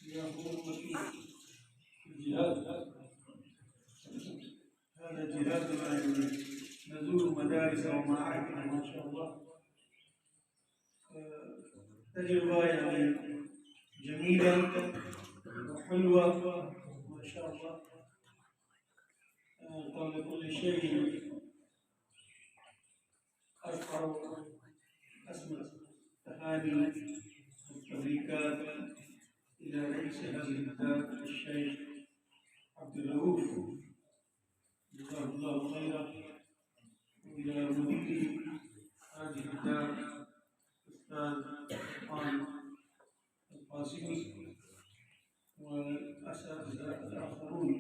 الجهاد هذا جهاد يعني نزور مدارس ومعاهد ما شاء الله. تجربة يعني جميلة وحلوة ما شاء الله. قبل كل شيء أشكر أسمع تهاني والتبريكات إلى رئيس هذه الدار الشيخ عبد الرؤوف جزاه الله خيرا، وإلى مدير هذه الدار الأستاذ سلطان القاسمي والأساتذة الآخرون.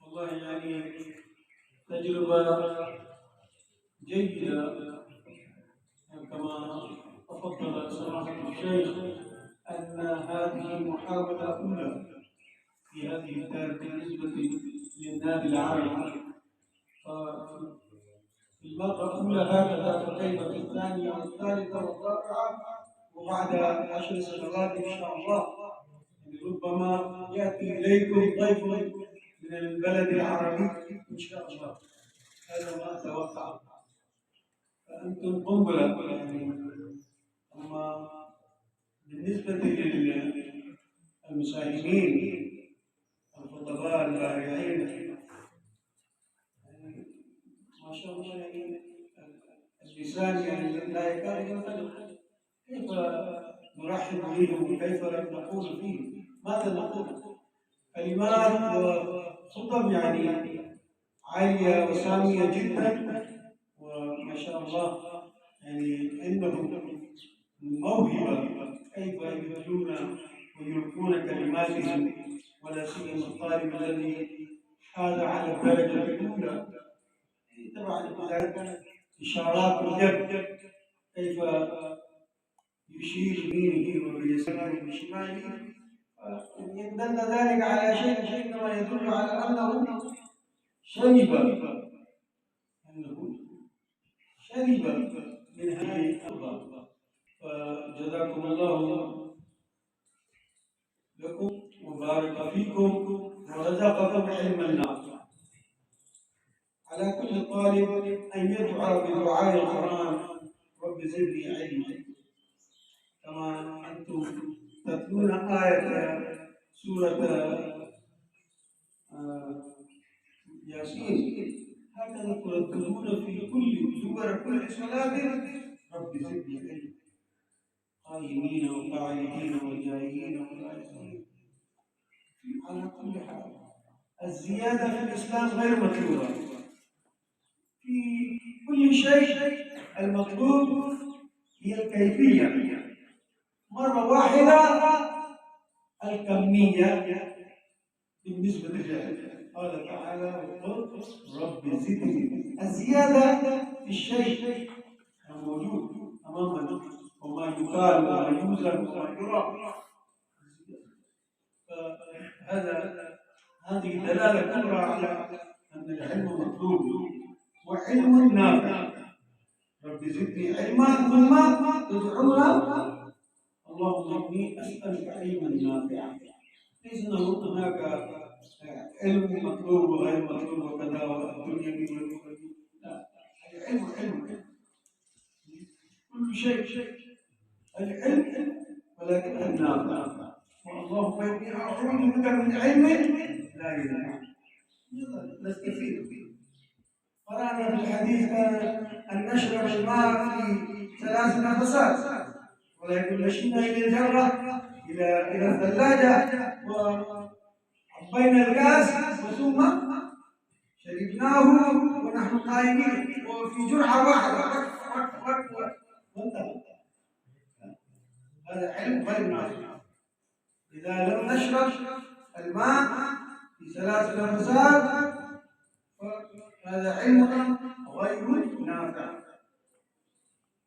والله يعني تجربة جيدة كما تفضل سماحة الشيخ أن هذه محاولة أولى في هذه الدار بالنسبة للنادي العربي. في المرة الأولى هكذا، فكيف في الثانية والثالثة والرابعة، وبعد 10 سنوات إن شاء الله ربما يأتي إليكم ضيف من البلد العربي إن شاء الله. هذا ما أتوقع. فأنتم قنبلة يعني. أما بالنسبة للمساهمين الخطباء البارعين يعني ما شاء الله، يعني اللسان يعني لا يكاد ينطلق. كيف نرحب بهم وكيف نقول فيه؟ ماذا نقول؟ كلمات وخطب يعني عالية وسامية جدا، وما شاء الله يعني عندهم موهبة كيف يبدلون ويلقون كلماتهم، ولا سيما الطالب الذي حاز على الدرجة الأولى. طبعا ذلك إشارات اليد، كيف يشير بيمينه وبيساره وبشماله، إن دل ذلك على شيء إنما يدل على أنه شرب من هذه الأرض. فجزاكم الله لكم وبارك فيكم ورزقكم علما نافعا. على كل طالب أن يدعى بدعاء القرآن: رب زدني علما. كما أنتم تتلون آية سورة ياسين، هكذا ترددون في كل صلاة: رب زدني علما، قائمين وقاعدين وجاهين وراجعين. على كل حال الزيادة في الإسلام غير مطلوبة في كل شيء. المطلوب هي الكيفية. مرة واحدة الكمية بالنسبة للعلم. قال تعالى: وقل رب زدني. الزيادة في الشيء موجود أمامنا، وما يقال وما يوزن وما يرى. هذه دلالة كبرى على أن العلم مطلوب وعلم نافع. رب زدني علما، ثم تدعونا اللهم إني أسألك علما نافعا. ليس هناك علم مطلوب وغير مطلوب وكذا والدنيا والأخرى. لا، العلم كل شيء العلم، ولكن النافع. اللهم إني أعوذ بك من علم لا ينفع. نستفيد فيه. قرأنا في الحديث أن نشرب الماء في 3 نفسات، ولكن مشينا إلى الجرة إلى الثلاجة وعبينا الكاس ثم شربناه ونحن قائمين وفي جرعة واحدة وانتهى. هذا علم غير نافع. إذا لم نشرب الماء في 3 نفسات فهذا علم غير نافع.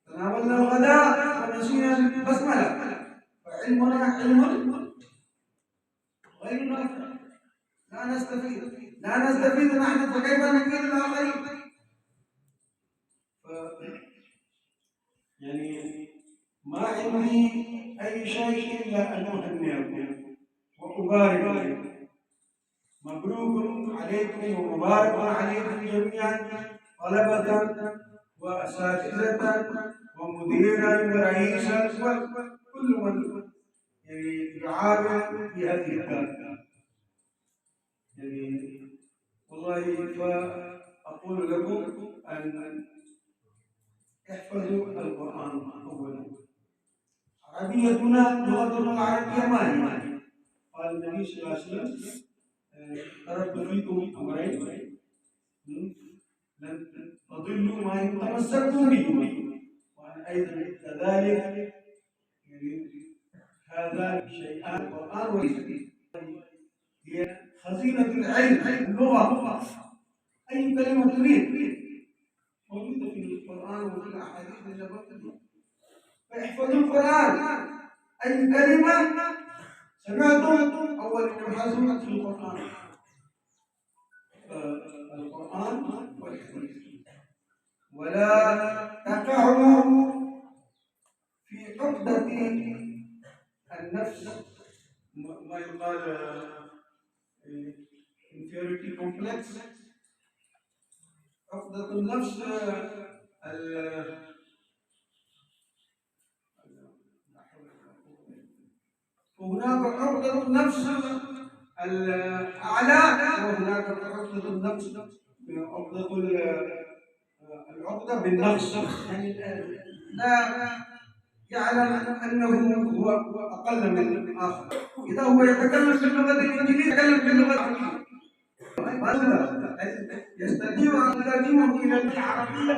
تناولنا الغداء ونسينا البسملة فعلمنا علم غير نافع. لا نستفيد نحن، فكيف نفيد الآخرين؟ يعني ما عندي أي شيء إلا أن أهنئكم وأبارك لكم. مبروك عليكم ومبارك عليكم جميعا، طلبة وأساتذة ومديرا ورئيسا وكل من يعامل في هذه الدار. والله فأقول لكم أن احفظوا القرآن أولا. عربيتنا لغتنا العربية ما هي؟ قال النبي صلى الله عليه وسلم: تركت فيكم أمرين لن تضلوا ما إن تمسكتم به، وأنا أيضا كذلك. هذا شيئان: القرآن والحديث هي خزينة العلم، اللغة. أي كلمة تريد موجودة في القرآن وفي الأحاديث النبوية، فاحفظوا القرآن. أي كلمة سمعتم أول تبحثوا في القرآن. القرآن والحديث، ولا تقعوا في عقدة النفس، ما يقال inferiority complex. عقدة النفس هناك عقدة النفس الأعلى، وهناك عقدة النفس العقدة بالنقص، يعني لا يعلم أنه هو أقل من الآخر. إذا هو يتكلم باللغة الإنجليزية يتكلم باللغة العربية، يستطيع أن يترجمه إلى العربية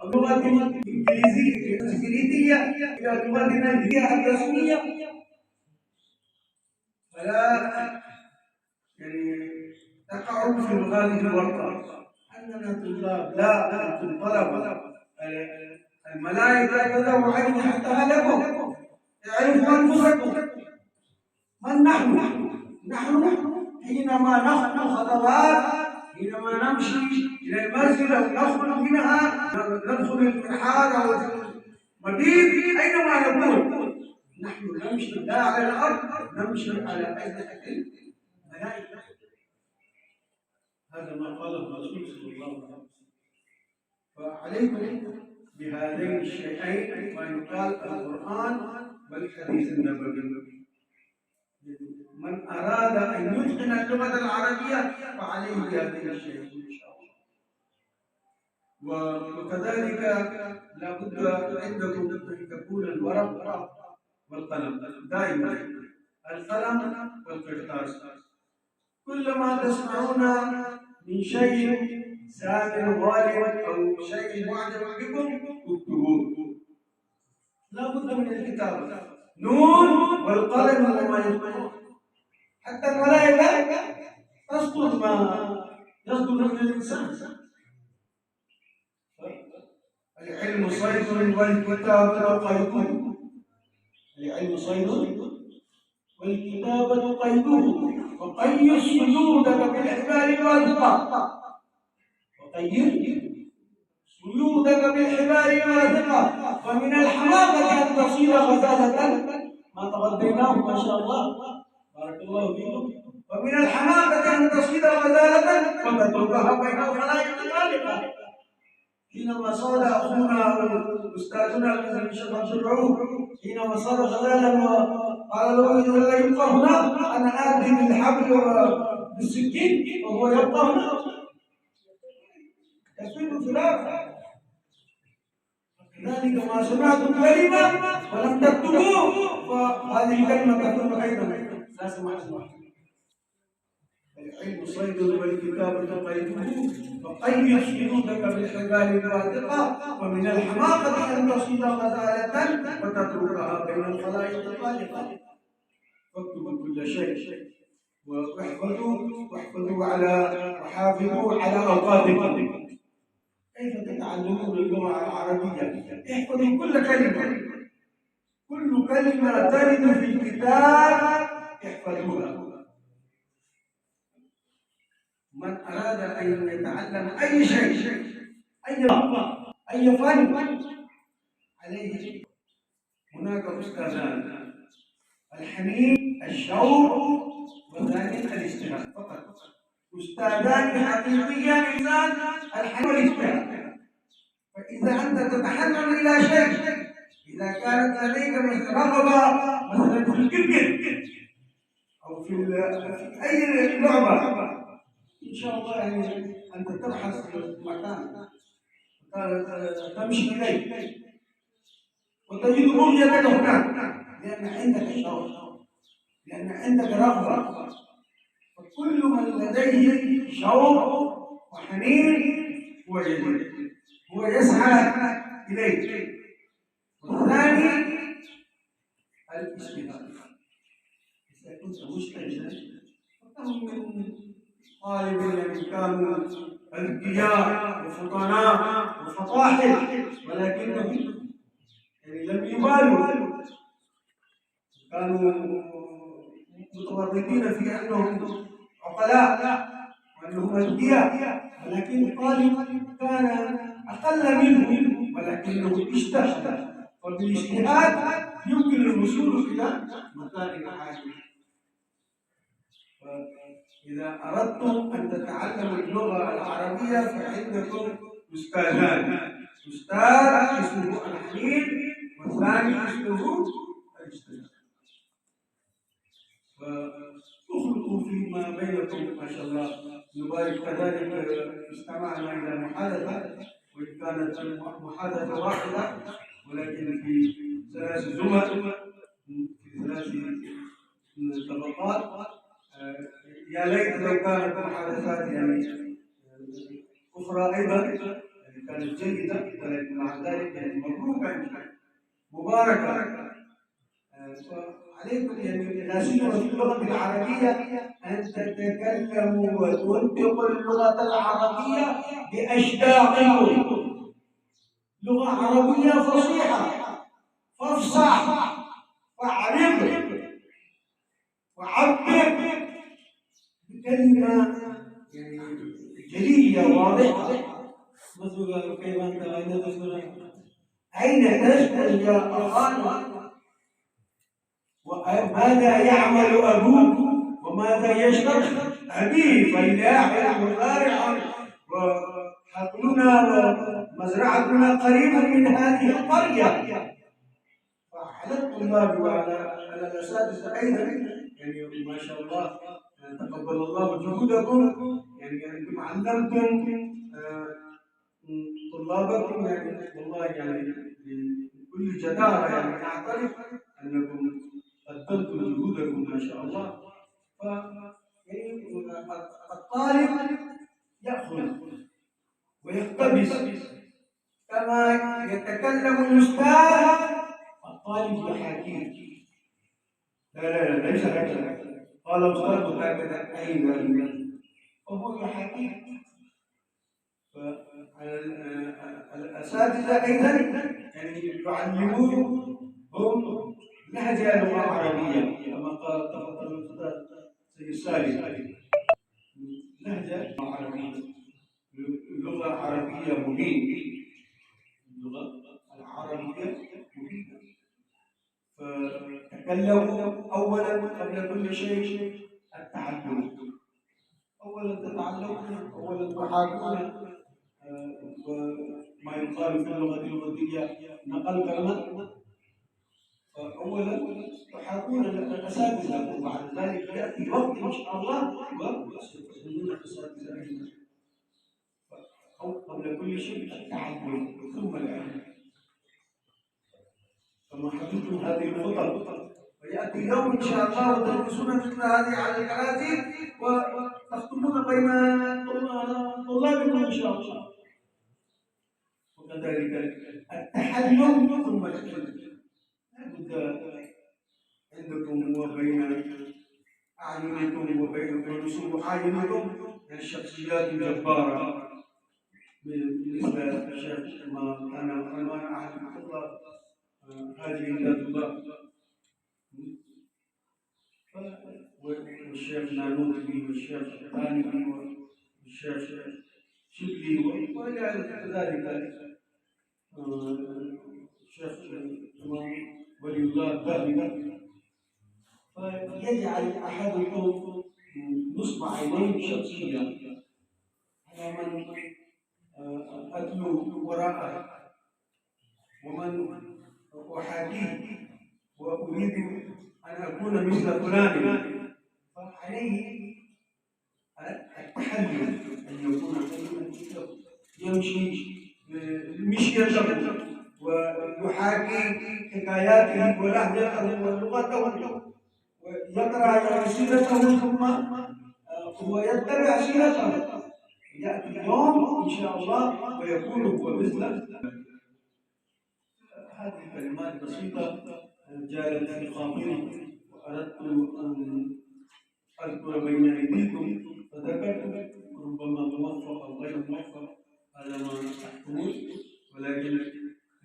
أو اللغة الإنجليزية إلى لغتنا الرسمية. فلا تقعوا في هذه الورطة أننا طلاب. لا، أنتم طلبة. الملائكة تدعو عني حتى هلكوا. اعرفوا أنفسكم من نحن. حينما نخطو خطوات، حينما نمشي إلى المسجد أو ندخل منها، ندخل البحار أو المدينة، أينما نكون نحن نمشي لا على الأرض، نمشي على أجنحة الملائكة. هذا ما قاله الرسول صلى الله عليه وسلم. فعليكم بهذين الشيئين، ما يقال القرآن والحديث النبوي. من أراد أن يتقن اللغة العربية فعليه بهذين الشيئين إن شاء الله. وكذلك لابد عندكم أن تكون الورق والقلم دائما، القلم والقرطاس. كلما تسمعون من شيء سامع غالب أو شيء معجب بكم اكتبوه. لا بد من الكتابة. نون والقلم وما يكتبون. حتى الملائكة تصدر ما يصدر من الإنسان. العلم صيد والكتابة قيد. العلم صيد والكتابة قيده. وقيد صيودك بالحبال الواثقة. وقيد صيودك بالحبال الواثقة. ومن الحماقة أن تصيد غزالة، ما تغديناه ما شاء الله، بارك الله فيكم. ومن الحماقة أن تصيد غزالة وتتركها بين الخلائق الخالقة. حينما صاد أخونا أستاذنا الذي شرح شرعه، حينما صاد غزالا وقال له: إذا يبقى هنا أنا آتي بالحبل وبالسكين وهو يبقى هنا، يصيد الفراق. كذلك ما سمعتم كلمة ولم تكتبوه فهذه الكلمة تكون أيضا لا سمعتم. العلم صيد والكتابة قيده. فقيد صيودك بالحبال الواثقة. ومن الحماقة أن تصيد غزالة وتتركها بين الخلائق الخالقة. فاكتبوا كل شيء واحفظوا وحافظوا على أوقاتكم. كيف تتعلمون اللغة العربية؟ احفظوا كل كلمة. كل كلمة ترد في الكتاب احفظوها. من أراد أن يتعلم أي شيء، أي فن، عليه هناك أستاذان، الحنين الشوق، والثاني الاجتهاد فقط. أستاذان حقيقيان إنسان الحنين والاجتهاد. فإذا أنت تتحنن إلى شيء، إذا كانت لديك رغبة مثلا في الكركت أو في أي لعبة، إن شاء الله يعني أنت تبحث في مكان تمشي إليه وتجد رؤيتك هناك، لأن عندك شوق، لأن عندك رغبة. فكل من لديه شوق وحنين هو يجد، هو يسعى إليه. والثاني الاجتهاد. إذا كنت مجتهدا، فكم من طالب يعني كانوا أذكياء وفطناء وفطاحل، ولكنهم يعني لم يبالوا، كانوا متورطين في أنهم عقلاء وأنهم أذكياء، ولكن طالب كان أقل منهم ولكنه اجتهد، وبالاجتهاد يمكن الوصول إلى مكان عالي. فإذا أردتم أن تتعلموا اللغة العربية فعندكم أستاذان، أستاذ اسمه الحنين والثاني اسمه الاجتهاد. فاخلقوا فيما بينكم ما شاء الله. نبارك كذلك استمعنا إلى محادثة، وإن كانت محادثة واحدة ولكن في 3 زمر، في 3 طبقات. يا ليت لو كانت محادثات يعني أخرى أيضا يعني كانت جيدة، ولكن مع ذلك يعني مبروكة مباركة. فعليكم يعني لا سيما في اللغة العربية أن تتكلموا وتنطقوا اللغة العربية بأشداقكم. لغة عربية فصيحة، فافصح واعرب وعبر بكلمة يعني جلية واضحة. مثل كيف أنت أين تسكن يا أخانا؟ وماذا يعمل أبوك؟ وماذا يشتغل أبي؟ فلاح وزارع، وحقلنا ومزرعتنا قريبا من هذه القرية. فعلى الطلاب وعلى الأساتذة أيضا يعني ما شاء الله تقبل الله جهودكم، يعني أنتم علمتم طلابكم، يعني والله يعني بكل جدارة يعني أعترف أنكم قدمتم جهودكم ما شاء الله. ف يعني الطالب يأخذ ويقتبس كما يتكلم الأستاذ، الطالب يحاكيه. لا ليس هكذا، قال أستاذ هكذا أيضا، وهو يحاكيه. الأساتذة أيضا يعني يعلمون هم لهجة لغة عربية كما قال تفضل الأستاذ سيد سالم، لهجة عربية، اللغة العربية مبين، اللغة العربية مبينة. فتكلموا أولا قبل كل شيء التعلم، أولا تتعلمون، أولا تحاكون وما يقال في اللغة الوردية نقل كلمة. أولا تحاكون الأساتذة، وبعد ذلك يأتي وقت إن شاء الله وستكونون الأساتذة أيضا. قبل كل شيء التعلم ثم العلم. كما حفظتم هذه الخطب، ويأتي يوم إن شاء الله وتدرسون مثل هذه على الكراسي وتختمون بين طلابكم إن شاء الله. وكذلك التحلم ثم العلم. لابد عندكم وبين أعينكم وبين رسوم أعينكم الشخصيات الجبارة، بالنسبة للشيخ ما كان عنوان أحد الخطب هذه ذات الله، والشيخ نانوتي والشيخ الثاني والشيخ شبلي وإلى ذلك الشيخ الإمام ولي الذهب، فيجعل أحدكم نصب عينيه شخصيا على من أتلو وراءه ومن أحاكيه وأريد أن أكون مثل فلان، فعليه التحلي أن يكون يمشي مشيته ويحاكي حكاياته ولهجته ولغته ويقرأ سيرته ثم هو يتبع سيرته، يأتي اليوم إن شاء الله ويكون هو مثله. هذه كلمات بسيطة جاءت في خاطري وأردت أن أذكر بين أيديكم، فذكرت ربما موفق أو غير موفق على ما تحكمون، ولكن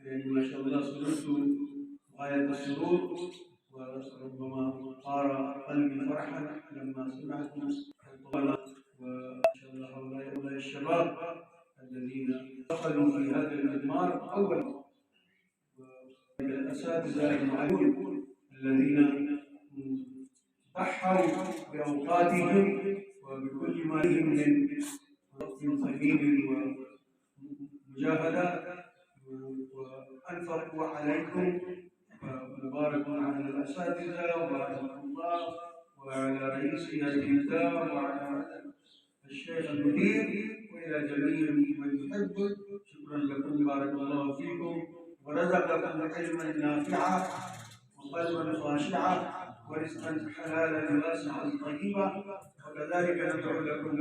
يعني ما شاء الله سررت غاية السرور، وربما صار قلبي فرحا لما سمعت الطلبة وإن شاء الله هؤلاء الشباب الذين دخلوا في هذا المضمار أولا، والأساتذة المعلمون الذين ضحوا بأوقاتهم وبكل ما لهم من وقت ثمين ومجاهدة وأنفقوا عليكم، مبارك على الأساتذة وعلى الله وعلى رئيس الإدارة وعلى الشيخ المدير وإلى جميع من يحبه. شكرا لكم، بارك الله فيكم ورزقكم علما نافعا وقلبا خاشعا ورزقا حلالا واسعا طيبا، وكذلك ندعو لكم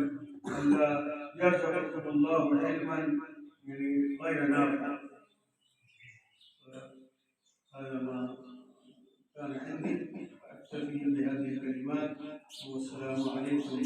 ألا يرزقكم الله علما غير نافع. هذا ما كان عندي، أكتفي بهذه الكلمات، والسلام عليكم.